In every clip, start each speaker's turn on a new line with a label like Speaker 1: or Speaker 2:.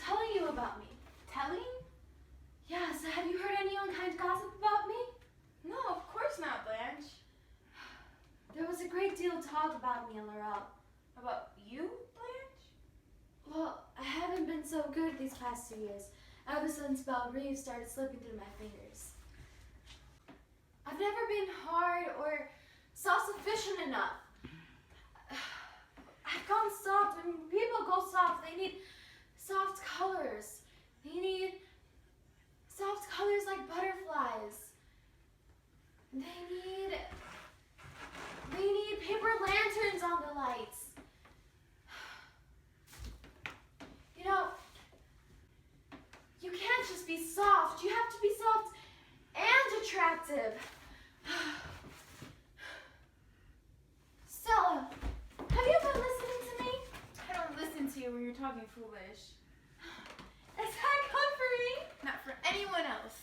Speaker 1: telling you about me.
Speaker 2: Telling?
Speaker 1: Yes, have you heard any unkind gossip about me?
Speaker 2: No, of course not, Blanche.
Speaker 1: There was a great deal of talk about me in Laurel.
Speaker 2: About you, Blanche?
Speaker 1: Well, I haven't been so good these past 2 years, ever since Belle Reeve started slipping through my fingers. I've never been hard or self-sufficient enough. I've gone soft. When people go soft, they need soft colors. They need soft colors like butterflies. They need paper lanterns on the lights. You know, you can't just be soft. You have to be soft and attractive. Stella, have you been listening to me?
Speaker 2: I don't listen to you when you're talking foolish.
Speaker 1: Is that comforting?
Speaker 2: Not for anyone else.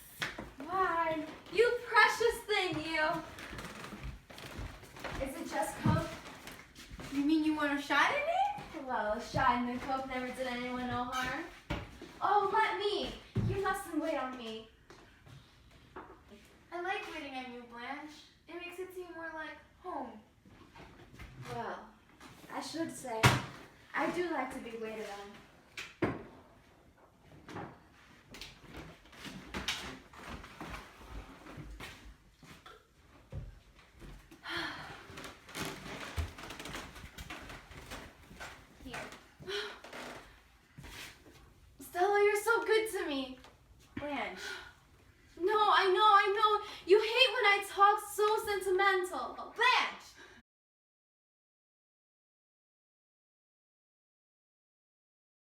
Speaker 1: Why, you precious thing, you. Is it just Coke?
Speaker 2: You mean you want a shot in it?
Speaker 1: Well, a shot in the Coke never did anyone no harm. Oh, let me. You mustn't wait on me.
Speaker 2: I like waiting on you, Blanche. It makes it seem more like home.
Speaker 1: Well, I should say, I do like to be waited on.
Speaker 2: Here.
Speaker 1: Stella, you're so good to me.
Speaker 2: Blanche.
Speaker 1: No, I know. You hate when I talk so sentimental. But